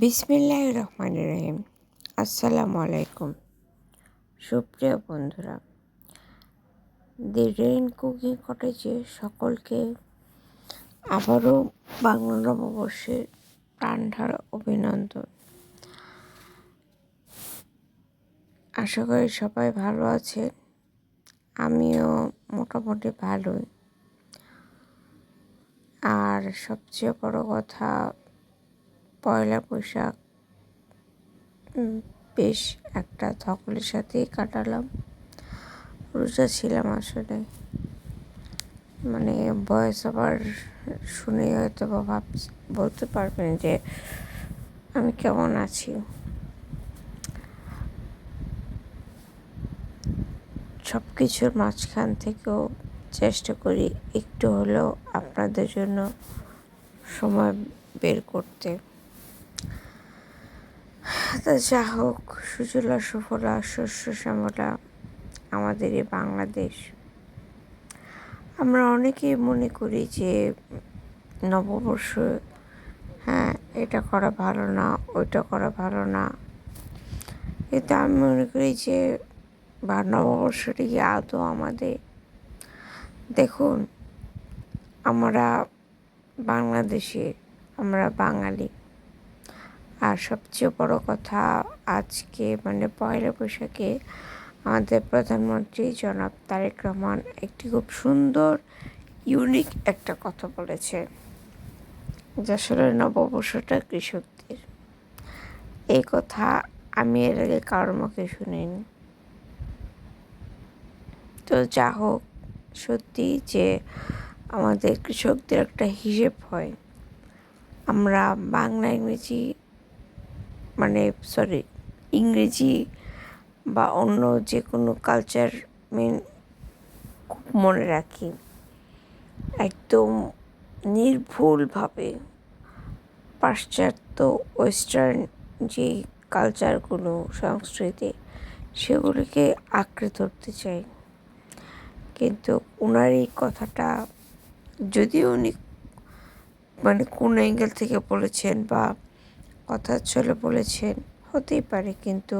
বিসমিল্লাহির রহমানির রহিম। আসসালামু আলাইকুম সুপ্রিয় বন্ধুরা, দি রেইন কুকিং কটেজে সকলকে আবারও বাংলা নববর্ষের প্রাণঢালা অভিনন্দন। আশা করি সবাই ভালো আছেন। আমিও মোটামুটি ভালোই। আর সবচেয়ে বড় কথা, পয়লা বৈশাখ বেশ একটা ধকলের সাথেই কাটালাম। রোজা ছিলাম আসলে, ভয়েস ওভার শুনে হয়তো বা বলতে পারবেন যে আমি কেমন আছি। সব কিছুর মাঝখান থেকেও চেষ্টা করি একটু হলেও আপনাদের জন্য সময় বের করতে। তা যা হোক, সুজলা সুফলা শস্য শ্যামলা আমাদের এই বাংলাদেশ। আমরা অনেকেই মনে করি যে নববর্ষ, এটা করা ভালো না, ওইটা করা ভালো না। কিন্তু আমি মনে করি যে নববর্ষটি কি আদৌ আমাদের? দেখুন, আমরা বাংলাদেশে, আমরা বাঙালি। আর সবচেয়ে বড় কথা, আজকে পয়লা বৈশাখে আমাদের প্রধানমন্ত্রী জনাব তারেক রহমান একটি খুব সুন্দর ইউনিক একটা কথা বলেছে, যে আসলে নববর্ষটা কৃষকদের। এই কথা আমি এর আগে কারোর মুখে শুনিনি। তো যা হোক, সত্যি যে আমাদের কৃষকদের একটা হিসেব হয়। আমরা বাংলা ইংরেজি বা অন্য যে কোনো কালচার খুব মনে রাখি, একদম নির্ভুলভাবে। পাশ্চাত্য ওয়েস্টার্ন যে কালচারগুলো, সংস্কৃতি, সেগুলিকে আঁকড়ে ধরতে চাই। কিন্তু ওনার এই কথাটা, যদিও উনি কোন অ্যাঙ্গেল থেকে বলেছেন বা কথার ছলে বলেছেন হতেই পারে, কিন্তু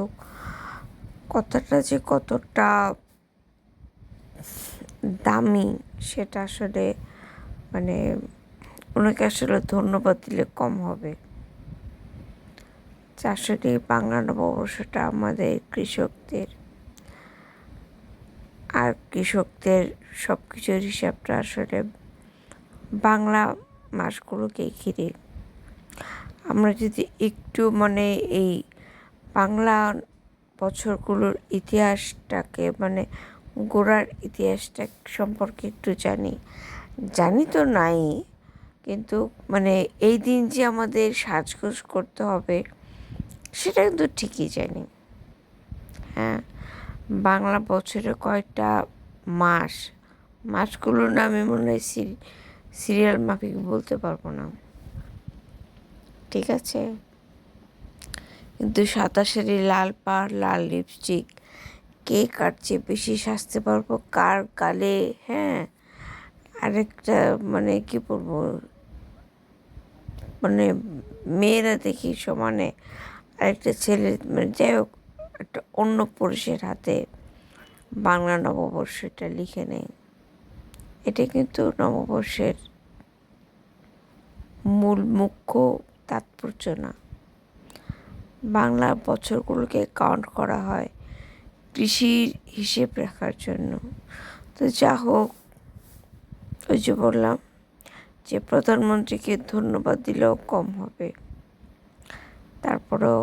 কথাটা যে কতটা দামি সেটা আসলে ওনাকে আসলে ধন্যবাদ দিলে কম হবে। আসলে বাংলা নববর্ষটা আমাদের কৃষকদের। আর কৃষকদের সব কিছুর হিসাবটা আসলে বাংলা মাসগুলোকে ঘিরে। আমরা যদি একটু এই বাংলা বছরগুলোর ইতিহাসটাকে, গোড়ার ইতিহাসটা সম্পর্কে একটু জানি তো নাই, কিন্তু এই দিন যে আমাদের সাজগোজ করতে হবে সেটা কিন্তু ঠিকই জানি। বাংলা বছরে কয়টা মাসগুলোর নাম আমি মনে হয় সিরিয়াল মাফিক বলতে পারবো না, ঠিক আছে? কিন্তু 27 লাল পাড়, লাল লিপস্টিক, কে কাটছে বেশি সাজতে পারবো, কার গালে, আরেকটা কি বলবো, মেয়েরা দেখি সমানে আরেকটা ছেলে, যাই হোক, একটা অন্য পুরুষের হাতে বাংলা নববর্ষটা লিখে নেয়। এটা কিন্তু নববর্ষের মুখ্য তাৎপর্য না। বাংলা বছরগুলোকে কাউন্ট করা হয় কৃষির হিসেব রাখার জন্য। তো যা হোক, ওই যে বললাম যে প্রধানমন্ত্রীকে ধন্যবাদ দিলেও কম হবে। তারপরেও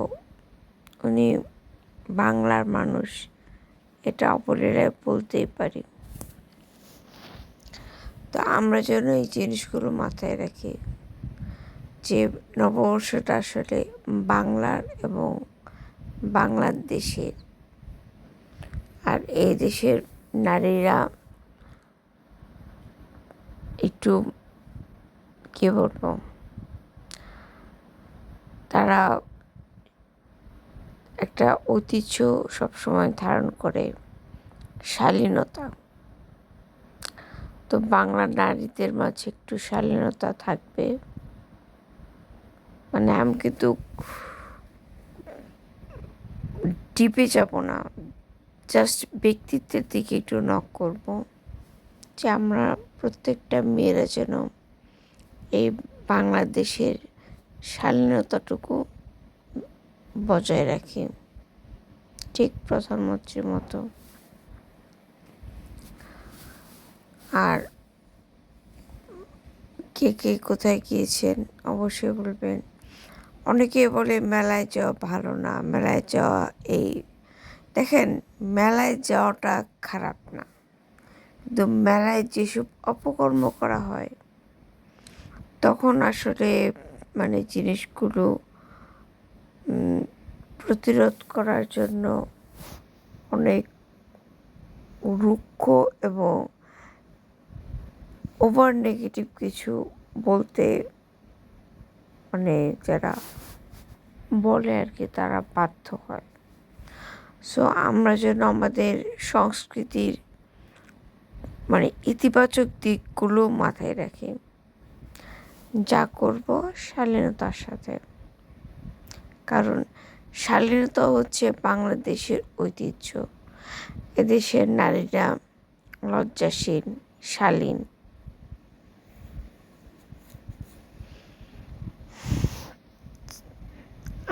উনি বাংলার মানুষ, এটা অবলীলায় বলতেই পারি। তো আমরা যেন এই জিনিসগুলো মাথায় রাখি, যে নববর্ষটা আসলে বাংলার এবং বাংলাদেশের। আর এই দেশের নারীরা একটু কী বলবো, তারা একটা ঐতিহ্য সবসময় ধারণ করে, শালীনতা। তো বাংলা নারীদের মাঝে একটু শালীনতা থাকবে। মানে আমি কিন্তু ডিপে যাব না, জাস্ট ব্যক্তিত্বের দিকে একটু নক করব, যে আমরা প্রত্যেকটা মেয়েরা যেন এই বাংলাদেশের শালীনতাটুকু বজায় রাখি, ঠিক প্রধানমন্ত্রীর মতো। আর কে কে কোথায় গিয়েছেন অবশ্যই বলবেন। অনেকে বলে মেলায় যাওয়া ভালো না, মেলায় যাওয়া এই, দেখেন মেলায় যাওয়াটা খারাপ না, কিন্তু মেলায় যেসব অপকর্ম করা হয় তখন আসলে মানে জিনিসগুলো প্রতিরোধ করার জন্য অনেক রুক্ষ এবং ওভার নেগেটিভ কিছু বলতে মানে যারা বলে আর কি, তারা বাধ্য হয়। সো আমরা যেন আমাদের সংস্কৃতির মানে ইতিবাচক দিকগুলো মাথায় রাখি, যা করব শালীনতার সাথে, কারণ শালীনতা হচ্ছে বাংলাদেশের ঐতিহ্য। এদেশের নারীরা লজ্জাশীল, শালীন।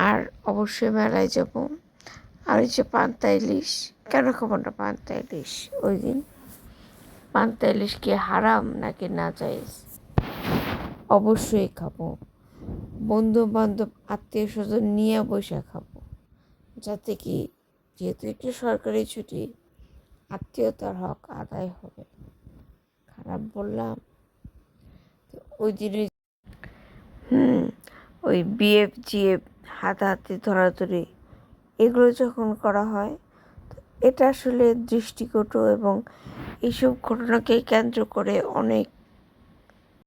আর অবশ্যই মেলায় যাব। আর হচ্ছে পান্তা ইলিশ, কেন খাবো না পান্তা ইলিশ? ওই দিন পান্তা ইলিশ কি হারাম নাকি নাজায়েজ? অবশ্যই খাবো, বন্ধু বান্ধব আত্মীয় স্বজন নিয়ে বসে খাবো, যাতে কি যেহেতু একটু সরকারি ছুটি, আত্মীয়তার হক আদায় হবে। খারাপ বললাম? তো ওই দিনে ওই বিএফ জিএফ হাতাহাতি ধরাধরি এগুলো যখন করা হয়, এটা আসলে দৃষ্টিকটু, এবং এইসব ঘটনাকে কেন্দ্র করে অনেক